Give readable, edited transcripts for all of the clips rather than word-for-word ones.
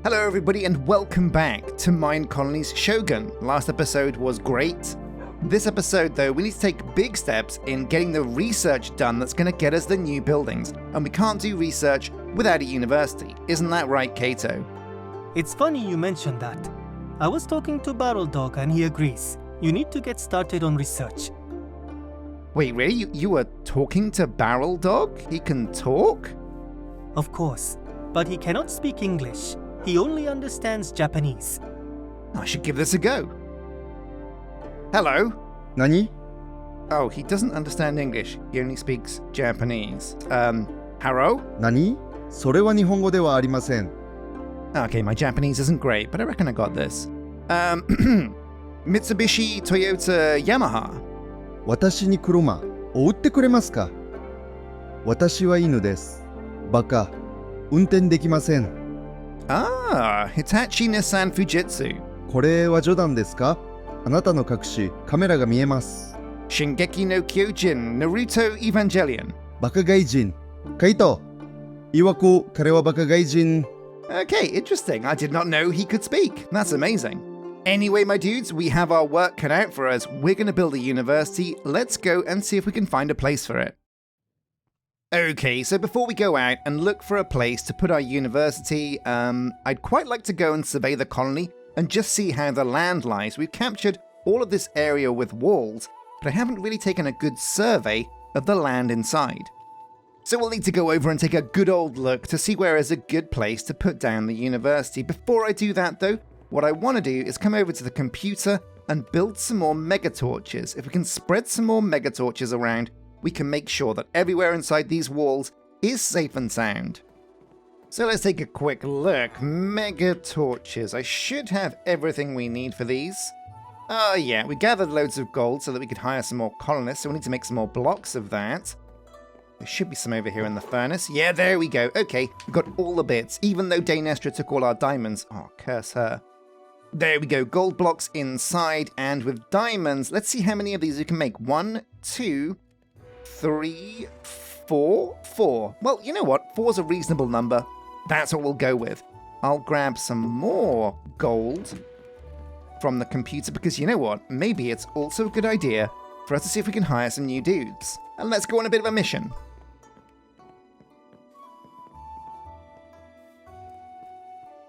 Hello everybody and welcome back to Minecolonies Shogun. Last episode was great. This episode though, we need to take big steps in getting the research done that's going to get us the new buildings. And we can't do research without a university. Isn't that right, Kato? It's funny you mentioned that. I was talking to Barrel Dog and he agrees. You need to get started on research. Wait, really? You were talking to Barrel Dog? He can talk? Of course, but he cannot speak English. He only understands Japanese. I should give this a go. Hello? Nani? Oh, he doesn't understand English. He only speaks Japanese. Haro? Nani? それは日本語ではありません。 Okay, my Japanese isn't great, but I reckon I got this. Mitsubishi, Toyota, Yamaha. 私に車を売ってくれますか？私は犬です。バカ。運転できません。 Ah, Hitachi Nissan Fujitsu. これは冗談ですか？あなたの隠し、カメラが見えます。 Shingeki no Kyojin, Naruto Evangelion. バカ外人。カイト。曰く彼はバカ外人。 Okay, interesting. I did not know he could speak. That's amazing. Anyway, my dudes, we have our work cut out for us. We're going to build a university. Let's go and see if we can find a place for it. Okay, so before we go out and look for a place to put our university, I'd quite like to go and survey the colony and just see how the land lies. We've captured all of this area with walls, but I haven't really taken a good survey of the land inside. So we'll need to go over and take a good old look to see where is a good place to put down the university. Before I do that though, what I want to do is come over to the computer and build some more megatorches. If we can spread some more megatorches around, we can make sure that everywhere inside these walls is safe and sound. So let's take a quick look. Mega torches. I should have everything we need for these. Yeah, we gathered loads of gold so that we could hire some more colonists, so we need to make some more blocks of that. There should be some over here in the furnace. Yeah, there we go. Okay, we've got all the bits, even though Danestra took all our diamonds. Oh, curse her. There we go, gold blocks inside, and with diamonds, let's see how many of these we can make. 1, 2, 3, 4, 4. Well, you know what? 4's a reasonable number. That's what we'll go with. I'll grab some more gold from the computer because you know what? Maybe it's also a good idea for us to see if we can hire some new dudes. And let's go on a bit of a mission.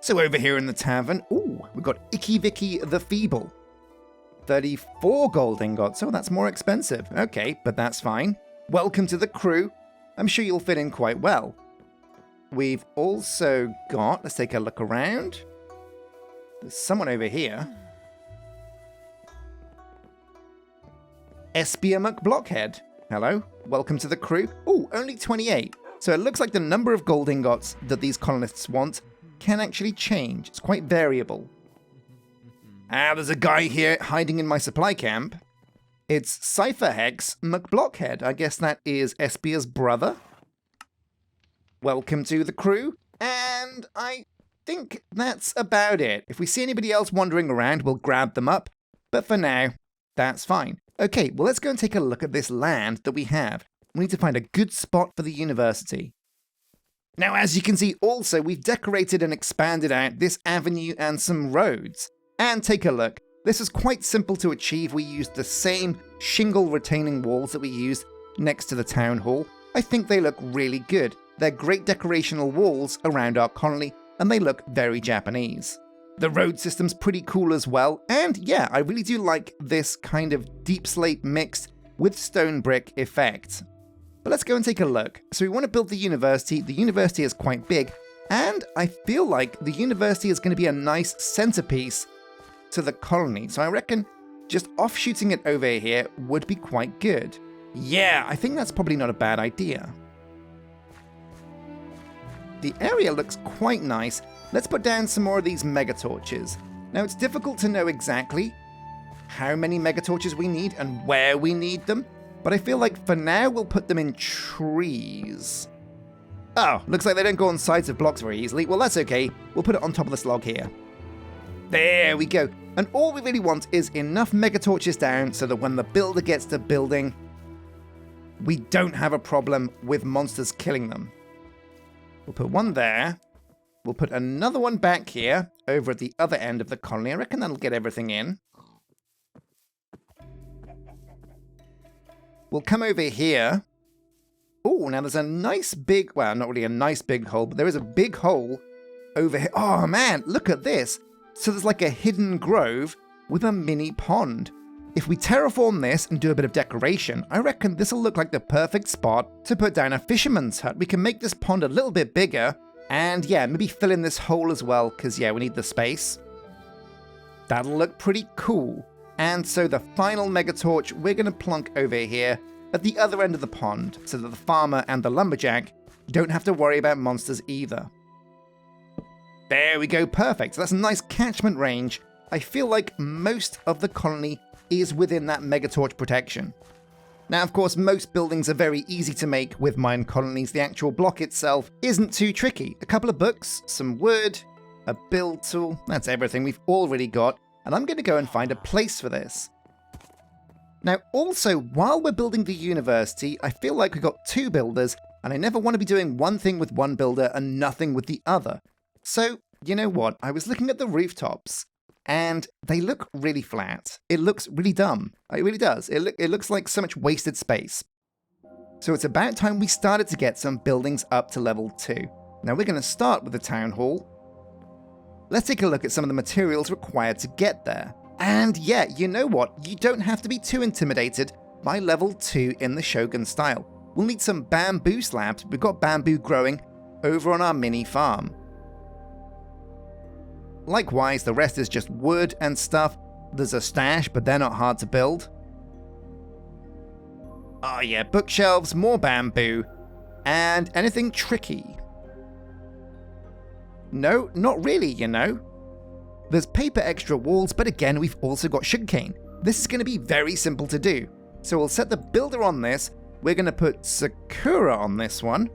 So over here in the tavern, ooh, we've got Icky Vicky the Feeble. 34 gold ingots. Oh, that's more expensive. Okay, but that's fine. Welcome to the crew. I'm sure you'll fit in quite well. We've also got, let's take a look around. There's someone over here. Espia McBlockhead. Hello, welcome to the crew. Oh, only 28. So it looks like the number of gold ingots that these colonists want can actually change. It's quite variable. Ah, there's a guy here hiding in my supply camp. It's Cypherhex McBlockhead. I guess that is Espia's brother. Welcome to the crew. And I think that's about it. If we see anybody else wandering around, we'll grab them up. But for now, that's fine. Okay, well, let's go and take a look at this land that we have. We need to find a good spot for the university. Now, as you can see, also, we've decorated and expanded out this avenue and some roads. And take a look. This is quite simple to achieve. We used the same shingle retaining walls that we used next to the town hall. I think they look really good. They're great decorational walls around our colony, and they look very Japanese. The road system's pretty cool as well, and yeah, I really do like this kind of deep slate mixed with stone brick effect. But let's go and take a look. So we want to build the university. The university is quite big, and I feel like the university is going to be a nice centerpiece to the colony. So I reckon just offshooting it over here would be quite good. Yeah, I think that's probably not a bad idea. The area looks quite nice. Let's put down some more of these mega torches. Now it's difficult to know exactly how many mega torches we need and where we need them, but I feel like for now we'll put them in trees. Oh, looks like they don't go on sides of blocks very easily. Well, that's okay. We'll put it on top of this log here. There we go. And all we really want is enough mega torches down so that when the builder gets to building, we don't have a problem with monsters killing them. We'll put one there. We'll put another one back here over at the other end of the colony. I reckon that'll get everything in. We'll come over here. Oh, now there's a nice big, well, not really a nice big hole, but there is a big hole over here. Oh man, look at this. So there's like a hidden grove with a mini pond. If we terraform this and do a bit of decoration, I reckon this will look like the perfect spot to put down a fisherman's hut. We can make this pond a little bit bigger and yeah, maybe fill in this hole as well because yeah, we need the space. That'll look pretty cool. And so the final mega torch we're going to plonk over here at the other end of the pond so that the farmer and the lumberjack don't have to worry about monsters either. There we go, perfect. So that's a nice catchment range. I feel like most of the colony is within that megatorch protection. Now, of course, most buildings are very easy to make with Minecolonies. The actual block itself isn't too tricky. A couple of books, some wood, a build tool, that's everything we've already got. And I'm going to go and find a place for this. Now, also, while we're building the university, I feel like we've got two builders, and I never want to be doing one thing with one builder and nothing with the other. So, you know what? I was looking at the rooftops, and they look really flat. It looks really dumb. It really does. It looks like so much wasted space. So it's about time we started to get some buildings up to level 2. Now we're going to start with the town hall. Let's take a look at some of the materials required to get there. And yeah, you know what? You don't have to be too intimidated by level 2 in the Shogun style. We'll need some bamboo slabs. We've got bamboo growing over on our mini farm. Likewise, the rest is just wood and stuff. There's a stash, but they're not hard to build. Oh yeah, bookshelves, more bamboo, and anything tricky? No, not really, you know. There's paper extra walls, but again, we've also got sugarcane. This is going to be very simple to do. So we'll set the builder on this. We're going to put Sakura on this one.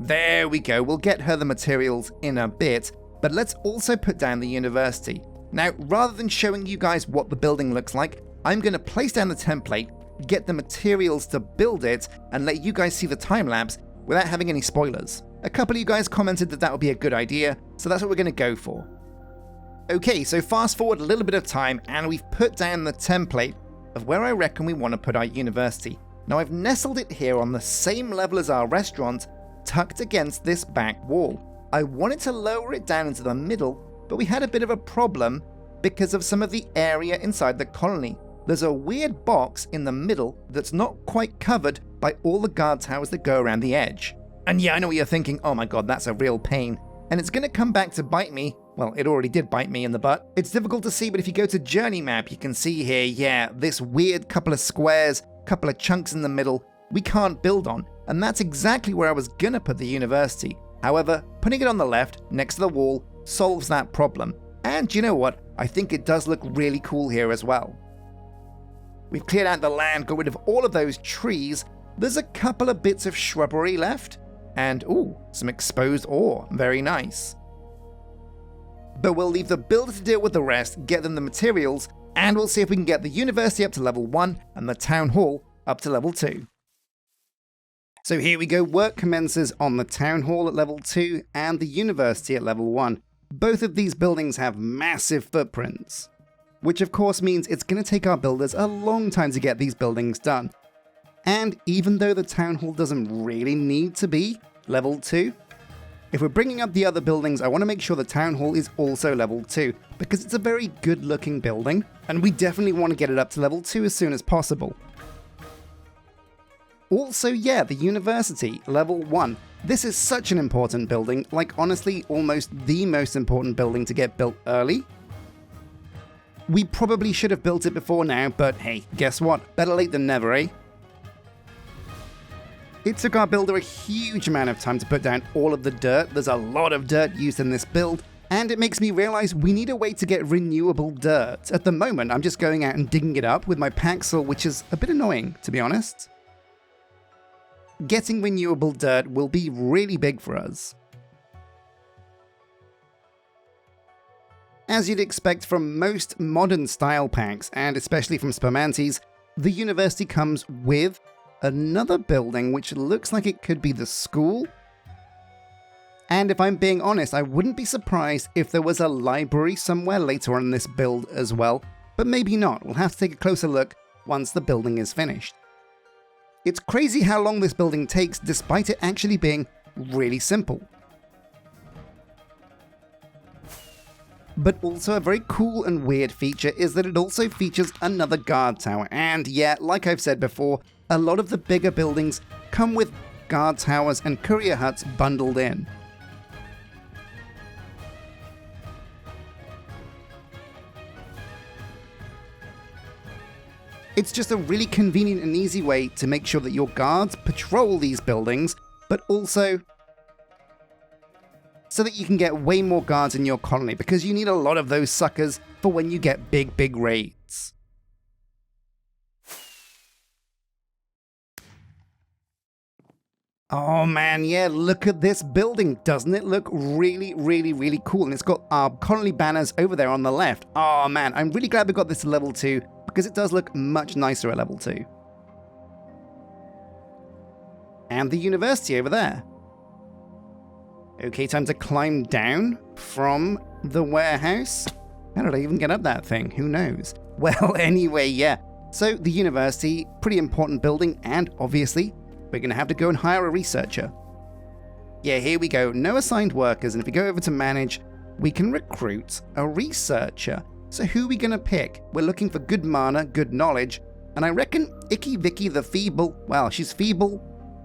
There we go. We'll get her the materials in a bit, but let's also put down the university. Now, rather than showing you guys what the building looks like, I'm going to place down the template, get the materials to build it, and let you guys see the time-lapse without having any spoilers. A couple of you guys commented that that would be a good idea, so that's what we're going to go for. Okay, so fast forward a little bit of time, and we've put down the template of where I reckon we want to put our university. Now I've nestled it here on the same level as our restaurant, tucked against this back wall. I wanted to lower it down into the middle, but we had a bit of a problem because of some of the area inside the colony. There's a weird box in the middle that's not quite covered by all the guard towers that go around the edge. And yeah, I know what you're thinking, oh my god, that's a real pain. And it's going to come back to bite me. Well, it already did bite me in the butt. It's difficult to see, but if you go to Journey Map, you can see here, yeah, this weird couple of squares, couple of chunks in the middle, we can't build on. And that's exactly where I was going to put the university. However, putting it on the left, next to the wall, solves that problem. And you know what? I think it does look really cool here as well. We've cleared out the land, got rid of all of those trees. There's a couple of bits of shrubbery left. And ooh, some exposed ore. Very nice. But we'll leave the builder to deal with the rest, get them the materials, and we'll see if we can get the university up to level 1 and the town hall up to level 2. So here we go, work commences on the town hall at level 2 and the university at level 1. Both of these buildings have massive footprints, which of course means it's going to take our builders a long time to get these buildings done. And even though the town hall doesn't really need to be level 2, if we're bringing up the other buildings, I want to make sure the town hall is also level 2, because it's a very good looking building, and we definitely want to get it up to level 2 as soon as possible. Also, yeah, the university, level 1. This is such an important building, like honestly almost the most important building to get built early. We probably should have built it before now, but hey, guess what? Better late than never, eh? It took our builder a huge amount of time to put down all of the dirt. There's a lot of dirt used in this build, And it makes me realize we need a way to get renewable dirt. At the moment, I'm just going out and digging it up with my paxel, which is a bit annoying, to be honest. Getting renewable dirt will be really big for us. As you'd expect from most modern style packs, and especially from Spumantees, the university comes with another building which looks like it could be the school. And if I'm being honest, I wouldn't be surprised if there was a library somewhere later on in this build as well, but maybe not. We'll have to take a closer look once the building is finished. It's crazy how long this building takes despite it actually being really simple. But also a very cool and weird feature is that it also features another guard tower. And yeah, like I've said before, a lot of the bigger buildings come with guard towers and courier huts bundled in. It's just a really convenient and easy way to make sure that your guards patrol these buildings, but also so that you can get way more guards in your colony, because you need a lot of those suckers for when you get big raids. Oh man, yeah, look at this building. Doesn't it look really cool? And it's got our colony banners over there on the left. Oh man, I'm really glad we got this to level 2, because it does look much nicer at level 2. And the university over there. Okay, time to climb down from the warehouse. How did I even get up that thing? Who knows? Well, anyway, yeah. So the university, pretty important building, and obviously, we're going to have to go and hire a researcher. Yeah, here we go. No assigned workers, and if we go over to manage, we can recruit a researcher. So who are we going to pick? We're looking for good mana, good knowledge, and I reckon Icky Vicky the Feeble, well, she's feeble,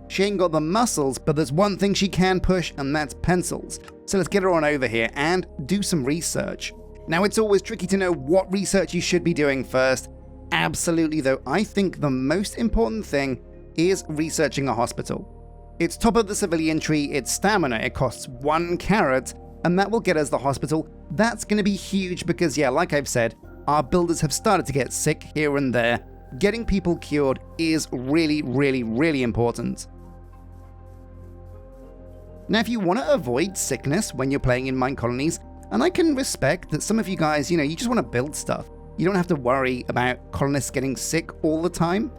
she ain't got the muscles, but there's one thing she can push, and that's pencils. So let's get her on over here and do some research. Now, it's always tricky to know what research you should be doing first. Absolutely, though, I think the most important thing is researching a hospital. It's top of the civilian tree, it's stamina, it costs 1 carrot, and that will get us the hospital. That's going to be huge because, yeah, like I've said, our builders have started to get sick here and there. Getting people cured is really important. Now, if you want to avoid sickness when you're playing in Minecolonies, and I can respect that some of you guys, you just want to build stuff. You don't have to worry about colonists getting sick all the time.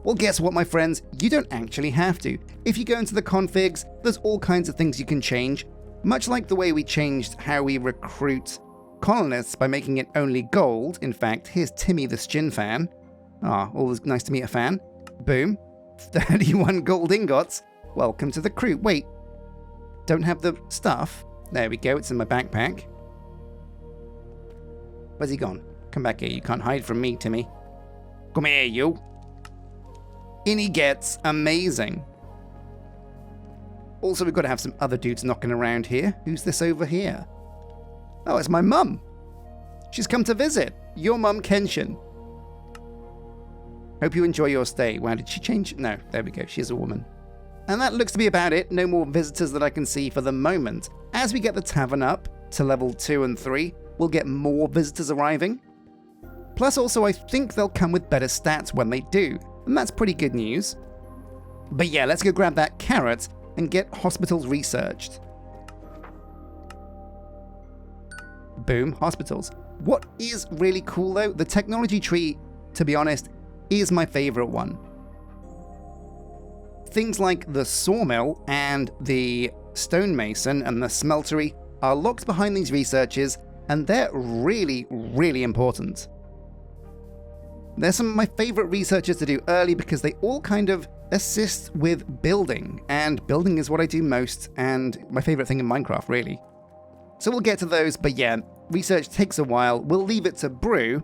Well, guess what, my friends? You don't actually have to. If you go into the configs, there's all kinds of things you can change, much like the way we changed how we recruit colonists by making it only gold. In fact, here's Timmy the Sjin fan. Always nice to meet a fan. Boom. 31 gold ingots. Welcome to the crew. Wait, don't have the stuff? There we go, it's in my backpack. Where's he gone? Come back here, you can't hide from me, Timmy. Come here, you. In he gets. Amazing. Also, we've got to have some other dudes knocking around here. Who's this over here? Oh, it's my mum. She's come to visit. Your mum, Kenshin. Hope you enjoy your stay. Wow, did she change? No, there we go. She's a woman. And that looks to be about it. No more visitors that I can see for the moment. As we get the tavern up to level 2 and 3, we'll get more visitors arriving. Plus also, I think they'll come with better stats when they do. And that's pretty good news. But yeah, let's go grab that carrot and get hospitals researched. Boom, hospitals. What is really cool though, the technology tree, to be honest, is my favorite one. Things like the sawmill and the stonemason and the smeltery are locked behind these researches, and they're really important. They're some of my favorite researchers to do early because they all kind of assist with building, and building is what I do most and my favorite thing in Minecraft, really. So we'll get to those, but yeah, research takes a while. We'll leave it to brew,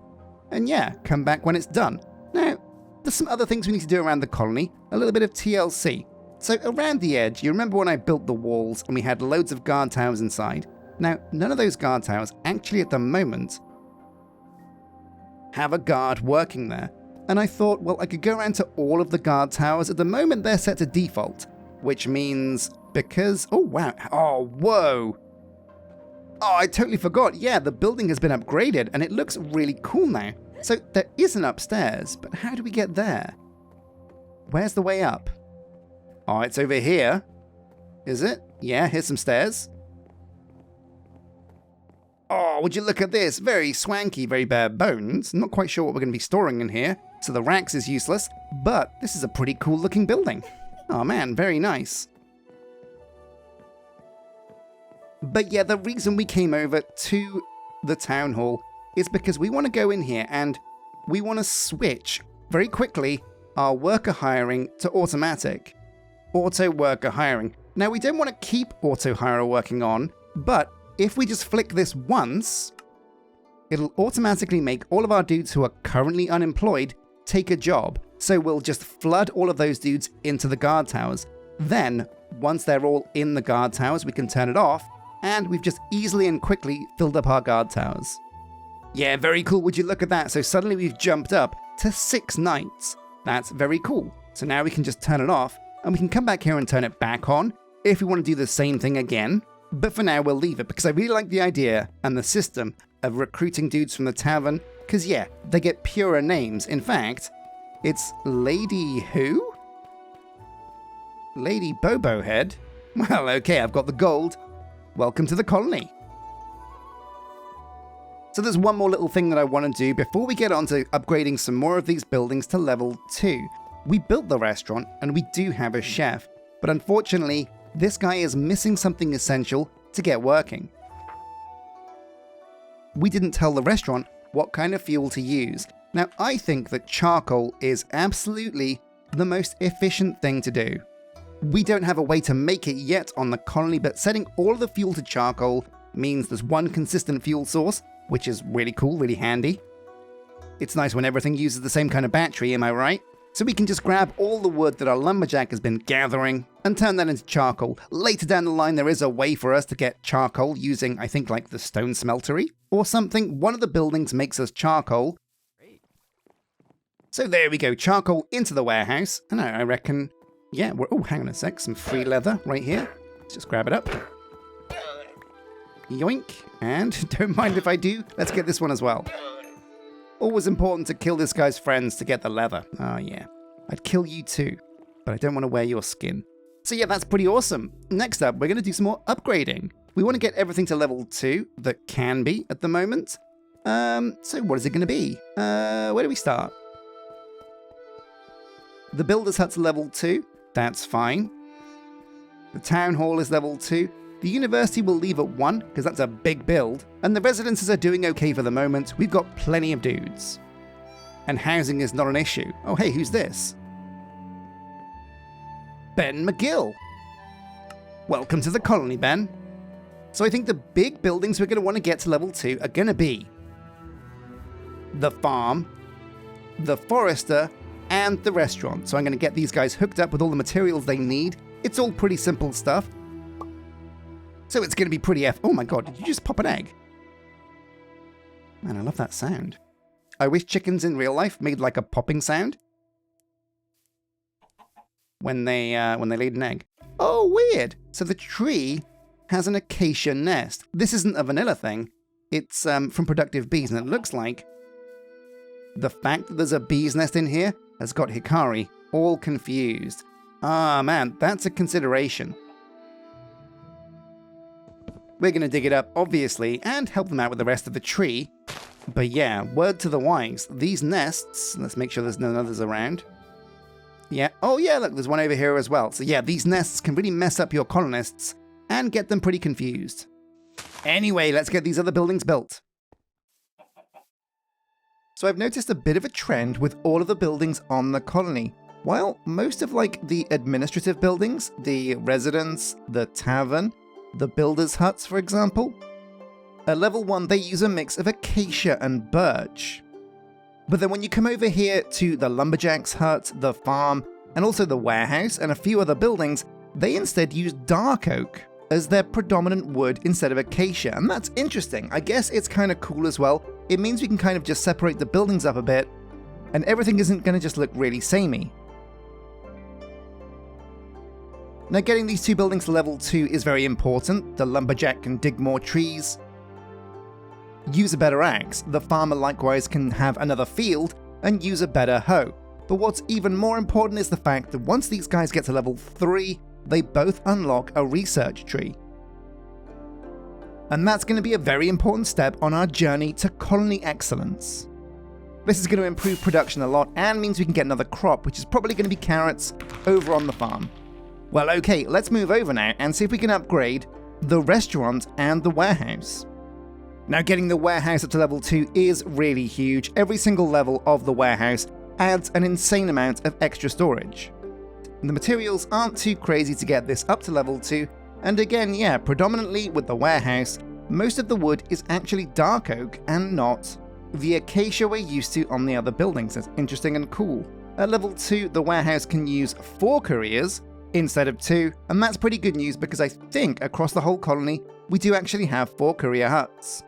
and yeah, come back when it's done. Now, there's some other things we need to do around the colony, a little bit of TLC. So around the edge, you remember when I built the walls and we had loads of guard towers inside? Now, none of those guard towers actually at the moment have a guard working there. And I thought, well, I could go around to all of the guard towers. At the moment, they're set to default, which means because, oh wow, oh whoa. Oh, I totally forgot. Yeah, the building has been upgraded and it looks really cool now. So there is an upstairs, but how do we get there? Where's the way up? Oh, it's over here. Is it? Yeah, here's some stairs. Oh, would you look at this? Very swanky, very bare bones. Not quite sure what we're going to be storing in here, so the racks is useless, but this is a pretty cool looking building. Oh man, very nice. But yeah, the reason we came over to the town hall is because we want to go in here and we want to switch very quickly our worker hiring to automatic. Auto worker hiring. Now we don't want to keep auto hire working on, but if we just flick this once, it'll automatically make all of our dudes who are currently unemployed take a job. So we'll just flood all of those dudes into the guard towers. Then, once they're all in the guard towers, we can turn it off, and we've just easily and quickly filled up our guard towers. Yeah, very cool. Would you look at that? So suddenly we've jumped up to 6 knights. That's very cool. So now we can just turn it off, and we can come back here and turn it back on if we want to do the same thing again. But for now, we'll leave it because I really like the idea and the system of recruiting dudes from the tavern. Because yeah, they get purer names. In fact, it's Lady who? Lady Bobo Head? Well, okay, I've got the gold. Welcome to the colony. So there's one more little thing that I want to do before we get on to upgrading some more of these buildings to level 2. We built the restaurant and we do have a chef, but unfortunately, this guy is missing something essential to get working. We didn't tell the restaurant what kind of fuel to use. Now, I think that charcoal is absolutely the most efficient thing to do. We don't have a way to make it yet on the colony, but setting all of the fuel to charcoal means there's one consistent fuel source, which is really cool, really handy. It's nice when everything uses the same kind of battery, am I right? So we can just grab all the wood that our lumberjack has been gathering and turn that into charcoal. Later down the line, there is a way for us to get charcoal using, I think, like the stone smeltery or something. One of the buildings makes us charcoal. So there we go, charcoal into the warehouse. And I reckon, yeah, oh, hang on a sec, some free leather right here. Let's just grab it up. Yoink. And don't mind if I do, let's get this one as well. Always important to kill this guy's friends to get the leather. Oh yeah, I'd kill you too, but I don't want to wear your skin. So yeah, that's pretty awesome. Next up, we're going to do some more upgrading. We want to get everything to level 2 that can be at the moment. So what is it going to be? Where do we start? The builder's hut's level 2. That's fine. The town hall is level 2. The university will leave at 1, because that's a big build, and the residences are doing okay for the moment. We've got plenty of dudes. And housing is not an issue. Oh hey, who's this? Ben McGill. Welcome to the colony, Ben. So I think the big buildings we're going to want to get to level 2 are going to be the farm, the forester, and the restaurant. So I'm going to get these guys hooked up with all the materials they need. It's all pretty simple stuff. So it's going to be pretty oh my god, did you just pop an egg? Man, I love that sound. I wish chickens in real life made like a popping sound when they laid an egg. Oh, weird. So the tree has an acacia nest. This isn't a vanilla thing. It's from productive bees, and it looks like the fact that there's a bee's nest in here has got Hikari all confused. Ah, man, that's a consideration. We're going to dig it up, obviously, and help them out with the rest of the tree. But yeah, word to the wise. These nests, let's make sure there's none others around. Yeah, oh yeah, look, there's one over here as well. So yeah, these nests can really mess up your colonists and get them pretty confused. Anyway, let's get these other buildings built. So I've noticed a bit of a trend with all of the buildings on the colony. While most of like the administrative buildings, the residence, the tavern, the builders' huts, for example, at level 1 they use a mix of acacia and birch. But then when you come over here to the lumberjack's hut, the farm, and also the warehouse and a few other buildings, they instead use dark oak as their predominant wood instead of acacia, and that's interesting. I guess it's kind of cool as well. It means we can kind of just separate the buildings up a bit, and everything isn't going to just look really samey. Now getting these 2 buildings to level 2 is very important. The lumberjack can dig more trees, use a better axe. The farmer likewise can have another field and use a better hoe. But what's even more important is the fact that once these guys get to level 3, they both unlock a research tree. And that's going to be a very important step on our journey to colony excellence. This is going to improve production a lot and means we can get another crop, which is probably going to be carrots, over on the farm. Well, okay, let's move over now and see if we can upgrade the restaurant and the warehouse. Now, getting the warehouse up to level 2 is really huge. Every single level of the warehouse adds an insane amount of extra storage. The materials aren't too crazy to get this up to level 2, and again, yeah, predominantly with the warehouse, most of the wood is actually dark oak and not the acacia we're used to on the other buildings. That's interesting and cool. At level 2, the warehouse can use 4 couriers instead of 2, and that's pretty good news because I think across the whole colony, we do actually have 4 courier huts.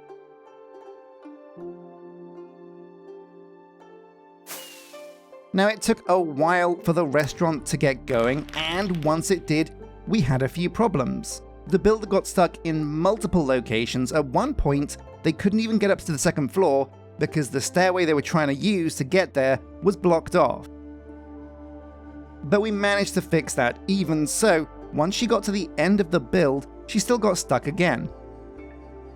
Now, it took a while for the restaurant to get going, and once it did, we had a few problems. The builder got stuck in multiple locations. At one point, they couldn't even get up to the second floor because the stairway they were trying to use to get there was blocked off. But we managed to fix that. Even so, once she got to the end of the build, she still got stuck again.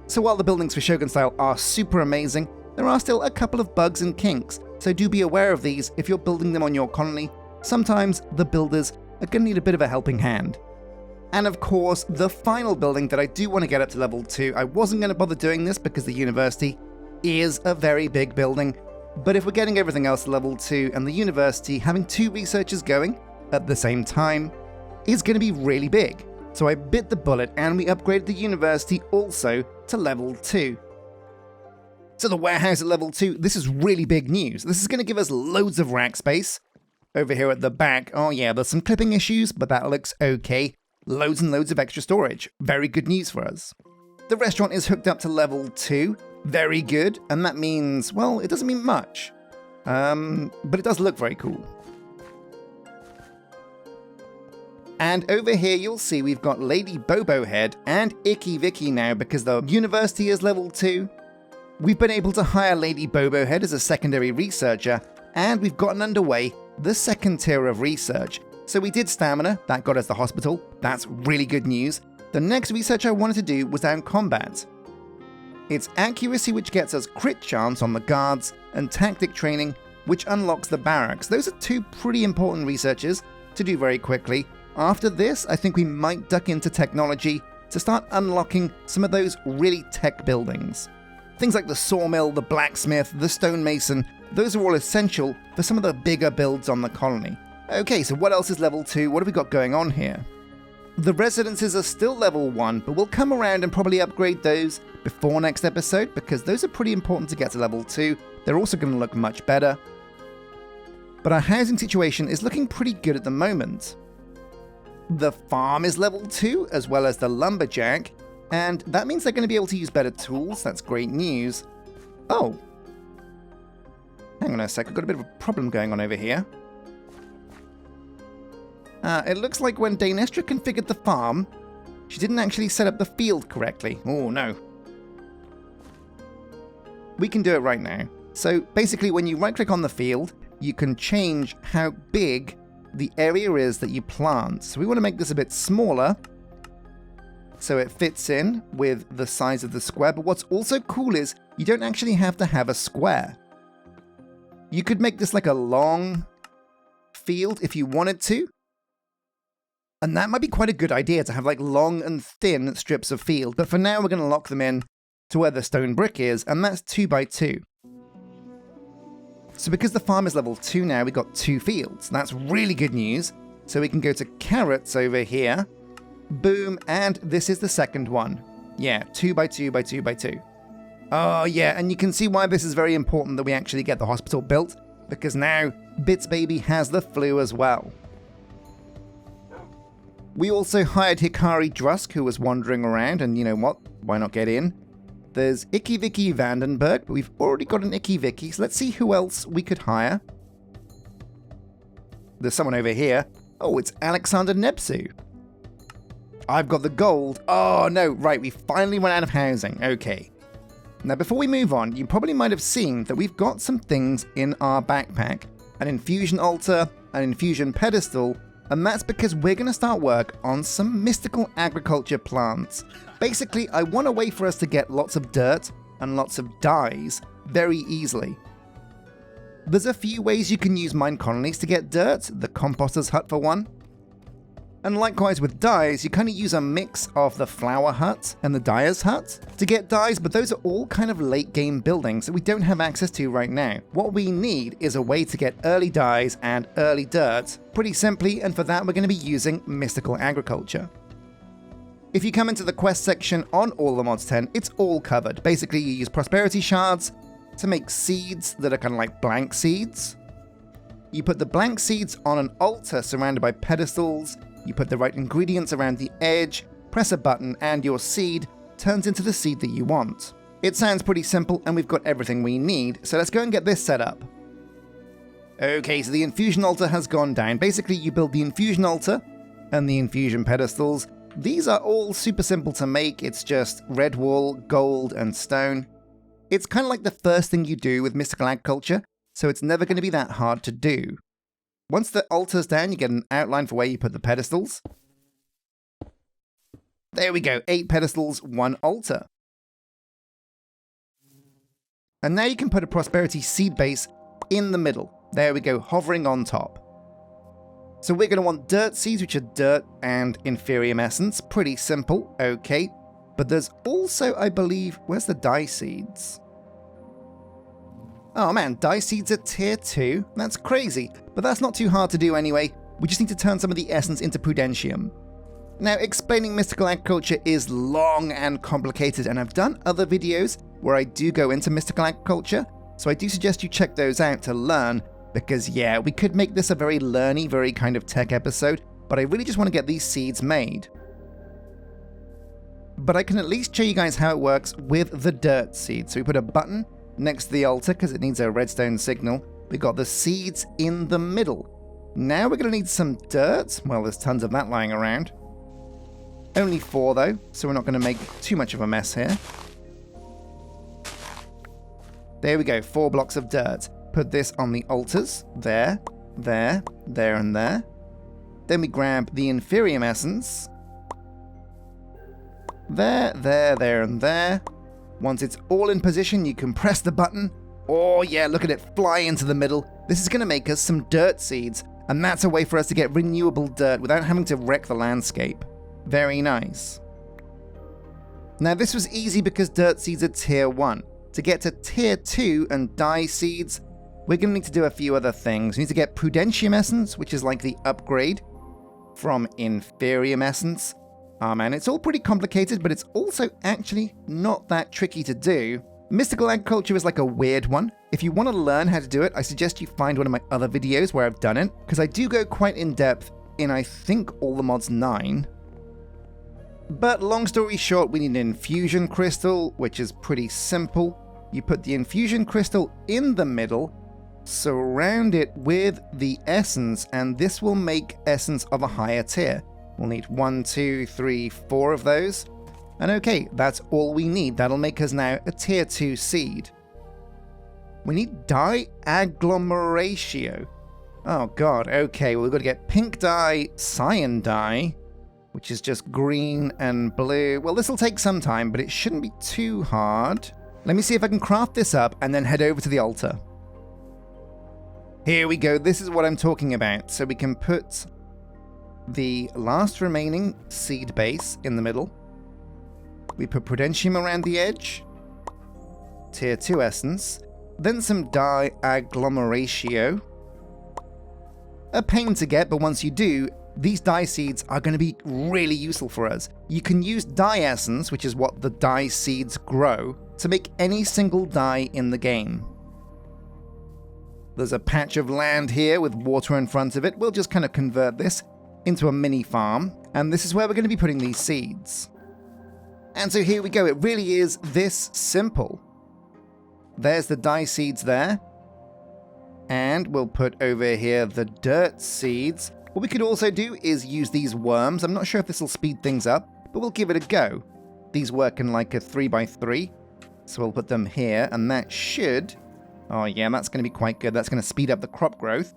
So while the buildings for Shogun style are super amazing, there are still a couple of bugs and kinks, so do be aware of these if you're building them on your colony. Sometimes the builders are going to need a bit of a helping hand. And of course, the final building that I do want to get up to level 2, I wasn't going to bother doing this because the university is a very big building, but if we're getting everything else to level 2 and the university having 2 researchers going at the same time is going to be really big. So I bit the bullet and we upgraded the university also to level 2. So the warehouse at level 2, this is really big news. This is going to give us loads of rack space. Over here at the back, oh yeah, there's some clipping issues, but that looks okay. Loads and loads of extra storage. Very good news for us. The restaurant is hooked up to level 2. Very good. And that means, well, it doesn't mean much. But it does look very cool. And over here you'll see we've got Lady Bobo Head and Icky Vicky now because the university is level 2. We've been able to hire Lady Bobo Head as a secondary researcher, and we've gotten underway the second tier of research. So we did stamina, that got us the hospital. That's really good news. The next research I wanted to do was down combat. It's accuracy, which gets us crit chance on the guards, and tactic training, which unlocks the barracks. Those are 2 pretty important researches to do very quickly. After this, I think we might duck into technology to start unlocking some of those really tech buildings. Things like the sawmill, the blacksmith, the stonemason, those are all essential for some of the bigger builds on the colony. Okay, so what else is level 2? What have we got going on here? The residences are still level 1, but we'll come around and probably upgrade those before next episode because those are pretty important to get to level 2. They're also going to look much better. But our housing situation is looking pretty good at the moment. The farm is level 2, as well as the lumberjack, and that means they're going to be able to use better tools. That's great news. Oh. Hang on a sec, I've got a bit of a problem going on over here. It looks like when Dainestra configured the farm, she didn't actually set up the field correctly. Oh no. We can do it right now. So basically when you right click on the field, you can change how big the area is that you plant. So we want to make this a bit smaller so it fits in with the size of the square. But what's also cool is you don't actually have to have a square. You could make this like a long field if you wanted to. And that might be quite a good idea to have like long and thin strips of field. But for now, we're going to lock them in to where the stone brick is, and that's 2 by 2. So because the farm is level 2 now, we've got 2 fields. That's really good news. So we can go to carrots over here. Boom, and this is the second one. Yeah, 2 by 2 by 2 by 2. Oh yeah, and you can see why this is very important that we actually get the hospital built, because now Bits Baby has the flu as well. We also hired Hikari Drusk, who was wandering around, and you know what? Why not get in? There's Icky Vicky Vandenberg, but we've already got an Icky Vicky, so let's see who else we could hire. There's someone over here. Oh, it's Alexander Nebsu. I've got the gold. Oh no, right, we finally went out of housing. Okay. Now before we move on, you probably might have seen that we've got some things in our backpack. An infusion altar, an infusion pedestal, and that's because we're going to start work on some mystical agriculture plants. Basically, I want a way for us to get lots of dirt and lots of dyes very easily. There's a few ways you can use Minecolonies to get dirt, the composter's hut for one. And likewise with dyes, you kind of use a mix of the flower hut and the dyer's hut to get dyes, but those are all kind of late game buildings that we don't have access to right now. What we need is a way to get early dyes and early dirt pretty simply, and for that we're going to be using mystical agriculture. If you come into the quest section on all the mods 10, it's all covered. Basically you use prosperity shards to make seeds that are kind of like blank seeds. You put the blank seeds on an altar surrounded by pedestals. You put the right ingredients around the edge, press a button, and your seed turns into the seed that you want. It sounds pretty simple, and we've got everything we need, so let's go and get this set up. Okay, so the infusion altar has gone down. Basically, you build the infusion altar and the infusion pedestals. These are all super simple to make. It's just red wool, gold, and stone. It's kind of like the first thing you do with mystical agriculture, so it's never going to be that hard to do. Once the altar's down, you get an outline for where you put the pedestals. There we go, 8 pedestals, 1 altar. And now you can put a prosperity seed base in the middle. There we go, hovering on top. So we're going to want dirt seeds, which are dirt and inferium essence. Pretty simple, okay. But there's also, I believe, where's the dye seeds? Oh man, dye seeds are tier 2? That's crazy, but that's not too hard to do anyway. We just need to turn some of the essence into prudentium. Now, explaining mystical agriculture is long and complicated, and I've done other videos where I do go into mystical agriculture, so I do suggest you check those out to learn, because yeah, we could make this a very learny, very kind of tech episode, but I really just want to get these seeds made. But I can at least show you guys how it works with the dirt seed. So we put a button next to the altar because it needs a redstone signal. We got the seeds in the middle. Now we're going to need some dirt. Well, there's tons of that lying around. Only 4 though, so we're not going to make too much of a mess here. There we go, 4 blocks of dirt. Put this on the altars. There, there, there, and there. Then we grab the inferium essence. There, there, there, and there. Once it's all in position, you can press the button. Oh yeah, look at it fly into the middle. This is going to make us some dirt seeds, and that's a way for us to get renewable dirt without having to wreck the landscape. Very nice. Now this was easy because dirt seeds are tier 1. To get to tier 2 and dye seeds, we're going to need to do a few other things. We need to get prudentium essence, which is like the upgrade from inferium essence. Oh man, it's all pretty complicated, but it's also actually not that tricky to do. Mystical agriculture is like a weird one. If you want to learn how to do it, I suggest you find one of my other videos where I've done it, because I do go quite in depth in, I think, all the mods 9. But long story short, we need an infusion crystal, which is pretty simple. You put the infusion crystal in the middle, surround it with the essence, and this will make essence of a higher tier. We'll need 1, 2, 3, 4 of those. And okay, that's all we need. That'll make us now a tier 2 seed. We need dye agglomeratio. Oh god, okay, well, we've got to get pink dye, cyan dye, which is just green and blue. Well, this will take some time, but it shouldn't be too hard. Let me see if I can craft this up and then head over to the altar. Here we go, this is what I'm talking about. So we can put the last remaining seed base in the middle. We put prudentium around the edge. Tier 2 essence. Then some dye agglomeratio. A pain to get, but once you do, these dye seeds are going to be really useful for us. You can use dye essence, which is what the dye seeds grow, to make any single dye in the game. There's a patch of land here with water in front of it. We'll just kind of convert this into a mini farm, and this is where we're going to be putting these seeds. And so here we go, it really is this simple. There's the dye seeds there, and we'll put over here the dirt seeds. What we could also do is use these worms. I'm not sure if this will speed things up, but we'll give it a go. These work in like a 3x3. So we'll put them here, and that should... Oh yeah, that's going to be quite good. That's going to speed up the crop growth.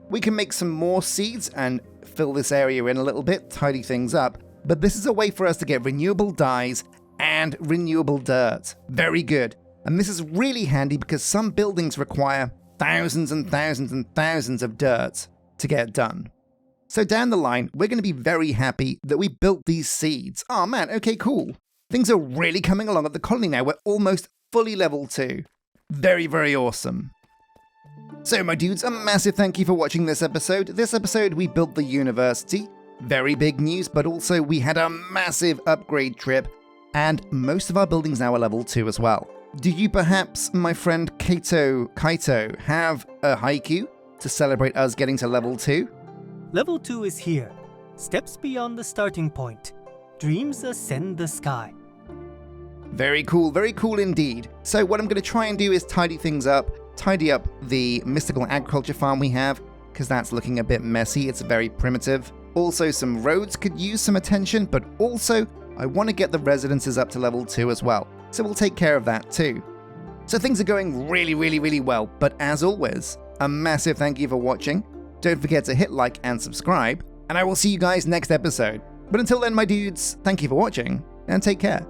We can make some more seeds and fill this area in a little bit, tidy things up. But this is a way for us to get renewable dyes and renewable dirt. Very good. And this is really handy because some buildings require thousands and thousands and thousands of dirt to get done. So down the line, we're going to be very happy that we built these seeds. Oh man, okay, cool. Things are really coming along at the colony now. We're almost fully level 2. Very, very awesome. So my dudes, a massive thank you for watching this episode. This episode, we built the university. Very big news, but also we had a massive upgrade trip, and most of our buildings now are level 2 as well. Do you perhaps, my friend Kaito, have a haiku to celebrate us getting to level 2? Level 2 is here. Steps beyond the starting point. Dreams ascend the sky. Very cool indeed. So what I'm going to try and do is tidy up the mystical agriculture farm we have, because that's looking a bit messy, it's very primitive. Also, some roads could use some attention, but also, I want to get the residences up to level 2 as well. So we'll take care of that too. So things are going really well, but as always, a massive thank you for watching. Don't forget to hit like and subscribe, and I will see you guys next episode. But until then, my dudes, thank you for watching, and take care.